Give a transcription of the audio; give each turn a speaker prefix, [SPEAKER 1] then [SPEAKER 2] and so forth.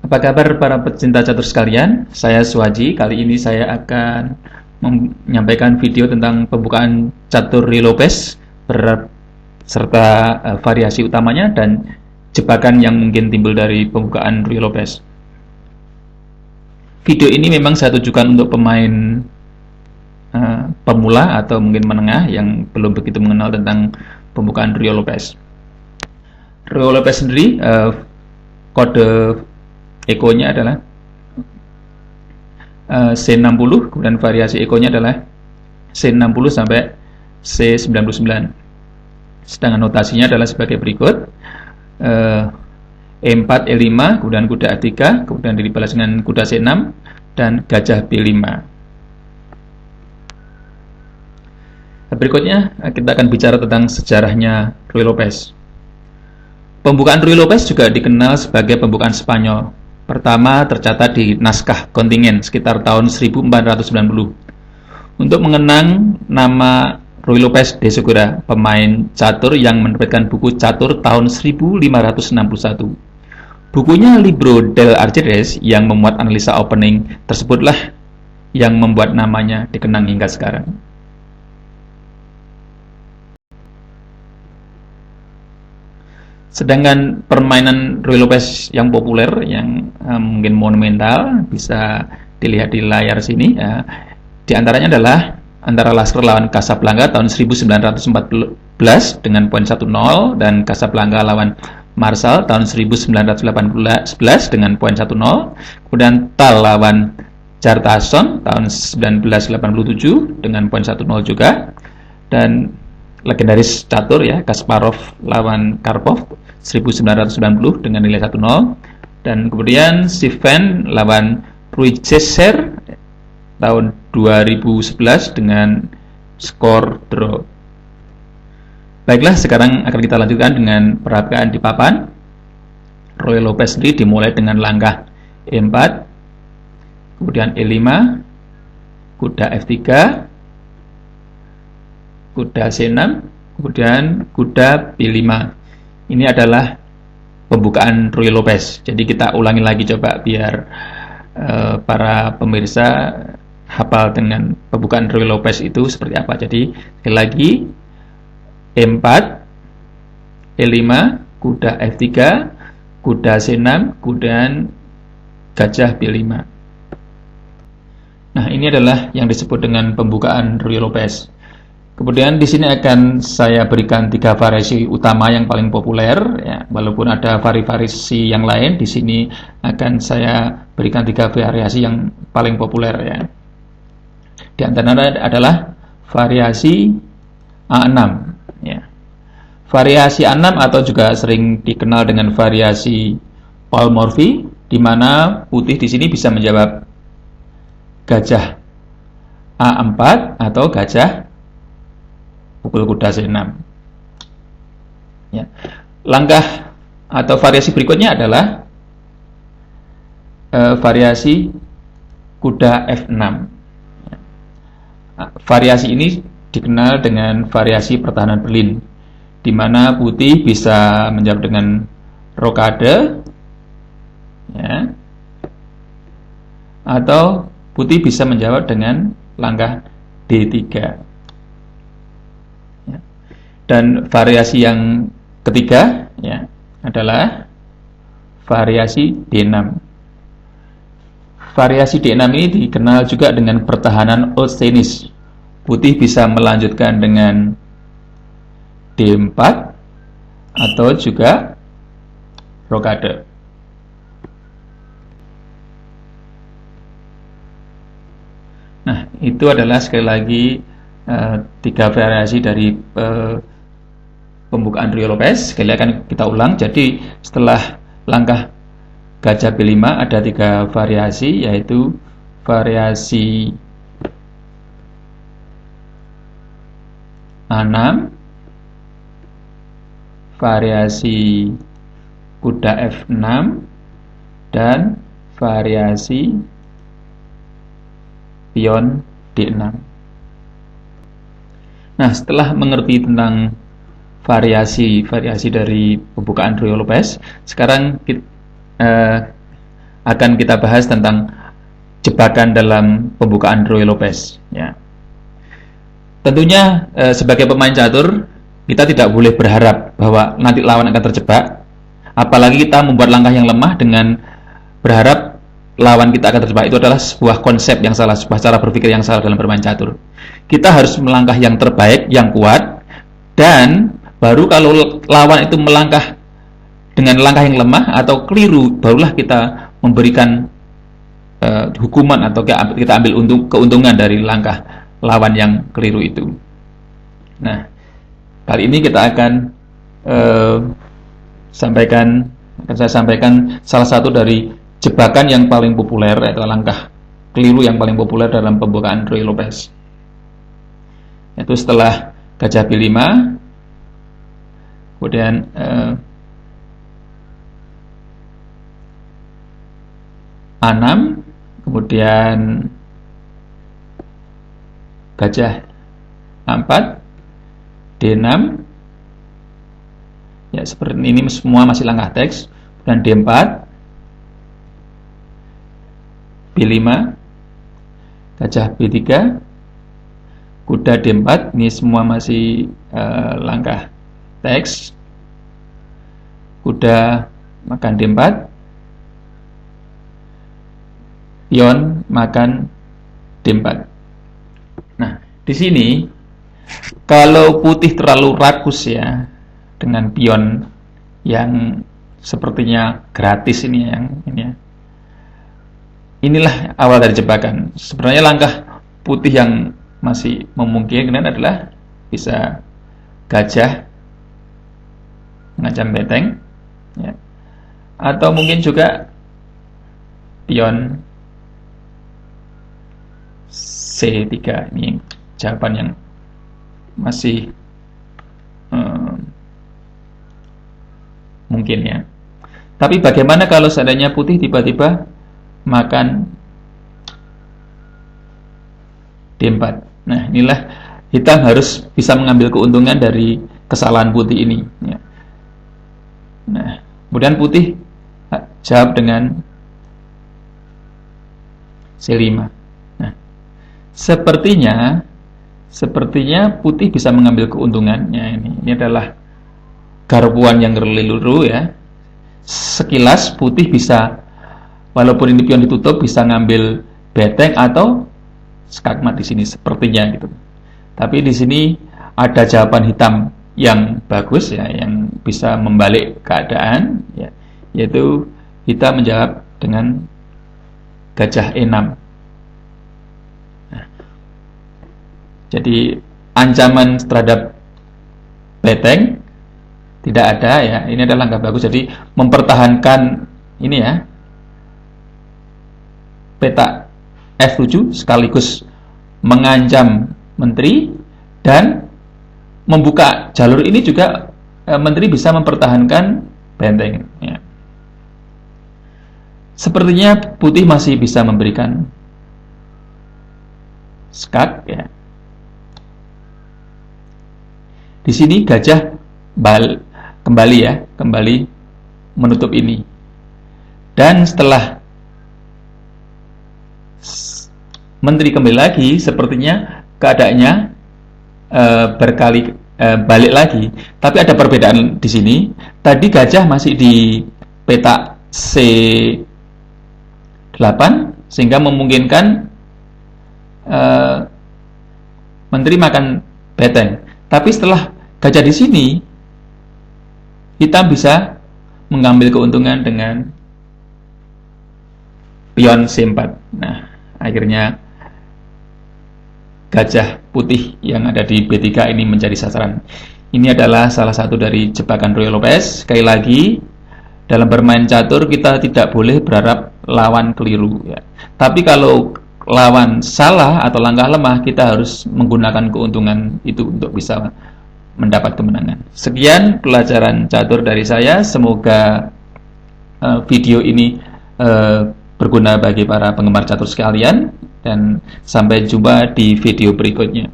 [SPEAKER 1] Apa kabar para pecinta catur sekalian? Saya Suwaji. Kali ini saya akan menyampaikan video tentang pembukaan catur Ruy Lopez serta variasi utamanya dan jebakan yang mungkin timbul dari pembukaan Ruy Lopez. Video ini memang saya tujukan untuk pemain pemula atau mungkin menengah yang belum begitu mengenal tentang pembukaan Ruy Lopez. Ruy Lopez sendiri kode ekonya adalah C60, kemudian variasi ekonya adalah C60 sampai C99. Sedangkan notasinya adalah sebagai berikut: E4, E5, kemudian kuda A3, kemudian dibalas dengan kuda C6 dan gajah B5. Berikutnya kita akan bicara tentang sejarahnya Ruy Lopez. Pembukaan Ruy Lopez juga dikenal sebagai pembukaan Spanyol. Pertama tercatat di naskah kontingen sekitar tahun 1490. Untuk mengenang nama Ruy Lopez de Segura, pemain catur yang menerbitkan buku catur tahun 1561. Bukunya Libro del Ajedrez yang memuat analisa opening tersebutlah yang membuat namanya dikenang hingga sekarang. Sedangkan permainan Ruy Lopez yang populer, yang mungkin monumental, bisa dilihat di layar sini. Di antaranya adalah antara Lasker lawan Casablanca tahun 1914 dengan poin 1-0 dan Casablanca lawan Marsal tahun 1911 dengan poin 1-0. Kemudian Tal lawan Carcassonne tahun 1987 dengan poin 1-0 juga. Dan legendaris catur ya, Kasparov lawan Karpov 1990 dengan nilai 1-0, dan kemudian Steven lawan Ruigeser tahun 2011 dengan skor draw. Baiklah, sekarang akan kita lanjutkan dengan peragaan di papan. Ruy Lopez sendiri dimulai dengan langkah E4, kemudian E5, kuda F3, kuda C6, kemudian kuda B5. Ini adalah pembukaan Ruy Lopez. Jadi kita ulangi lagi coba biar para pemirsa hafal dengan pembukaan Ruy Lopez itu seperti apa. Jadi sekali lagi, E4, E5, kuda F3, kuda C6, kemudian gajah B5. Nah, ini adalah yang disebut dengan pembukaan Ruy Lopez. Kemudian di sini akan saya berikan 3 variasi utama yang paling populer, ya, walaupun ada variasi yang lain. Di sini akan saya berikan 3 variasi yang paling populer, ya. Di antaranya adalah variasi A6, ya. Variasi A6 atau juga sering dikenal dengan variasi Paul Morphy, di mana putih di sini bisa menjawab gajah A4 atau gajah pukul kuda C6. Ya. Langkah atau variasi berikutnya adalah variasi kuda F6. Ya. Variasi ini dikenal dengan variasi pertahanan Berlin, di mana putih bisa menjawab dengan rokade, ya, atau putih bisa menjawab dengan langkah D3. Dan variasi yang ketiga, ya, adalah variasi D6. Variasi D6 ini dikenal juga dengan pertahanan old tennis. Putih bisa melanjutkan dengan D4 atau juga rokade. Nah, itu adalah sekali lagi 3 variasi dari pembukaan Ruy Lopez. Sekali akan kita ulang. Jadi setelah langkah gajah B5 ada 3 variasi, yaitu variasi A6, variasi kuda F6, dan variasi pion D6. Nah, setelah mengerti tentang variasi dari pembukaan Ruy Lopez, sekarang akan kita bahas tentang jebakan dalam pembukaan Ruy Lopez. Ya. Tentunya sebagai pemain catur kita tidak boleh berharap bahwa nanti lawan akan terjebak. Apalagi kita membuat langkah yang lemah dengan berharap lawan kita akan terjebak. Itu adalah sebuah konsep yang salah, sebuah cara berpikir yang salah dalam bermain catur. Kita harus melangkah yang terbaik, yang kuat, dan baru kalau lawan itu melangkah dengan langkah yang lemah atau keliru, barulah kita memberikan hukuman atau kita ambil keuntungan dari langkah lawan yang keliru itu. Nah, kali ini kita akan saya sampaikan salah satu dari jebakan yang paling populer, yaitu langkah keliru yang paling populer dalam pembukaan Ruy Lopez. Yaitu setelah gajah B5, kemudian A6, kemudian gajah A4, D6. Ya, seperti ini semua masih langkah teks. Dan D4, B5, gajah B3, kuda D4. Ini semua masih langkah teks. Kuda makan D4, pion makan D4. Nah, di sini kalau putih terlalu rakus ya, dengan pion yang sepertinya gratis ini ya. Inilah awal dari jebakan. Sebenarnya langkah putih yang masih memungkinkan adalah bisa gajah mengancam benteng, ya. Atau mungkin juga pion C3. Ini jawaban yang masih mungkin ya. Tapi bagaimana kalau seandainya putih tiba-tiba makan D4? Nah, inilah hitam harus bisa mengambil keuntungan dari kesalahan putih ini ya. Nah, kemudian putih jawab dengan C5. Nah, sepertinya putih bisa mengambil keuntungannya ini. Ini adalah garpuan yang keliru ya. Sekilas putih bisa, walaupun ini pion ditutup, bisa ngambil beteng atau skakmat di sini sepertinya gitu. Tapi di sini ada jawaban hitam yang bagus ya, yang bisa membalik keadaan ya, yaitu hitam menjawab dengan gajah E6. Nah, jadi ancaman terhadap beteng tidak ada ya. Ini adalah langkah bagus. Jadi mempertahankan ini ya, peta F7 sekaligus mengancam menteri dan membuka jalur ini juga menteri bisa mempertahankan benteng ya. Sepertinya putih masih bisa memberikan skak ya. Di sini gajah kembali menutup ini. Dan setelah menteri kembali lagi, sepertinya keadaannya balik lagi. Tapi ada perbedaan di sini. Tadi gajah masih di peta C8 sehingga memungkinkan menteri makan beteng. Tapi setelah gajah di sini, hitam bisa mengambil keuntungan dengan pion C4. Nah, akhirnya gajah putih yang ada di B3 ini menjadi sasaran. Ini adalah salah satu dari jebakan Ruy Lopez. Sekali lagi, dalam bermain catur kita tidak boleh berharap lawan keliru ya. Tapi kalau lawan salah atau langkah lemah, kita harus menggunakan keuntungan itu untuk bisa mendapat kemenangan. Sekian pelajaran catur dari saya. Semoga video ini berguna bagi para penggemar catur sekalian, dan sampai jumpa di video berikutnya.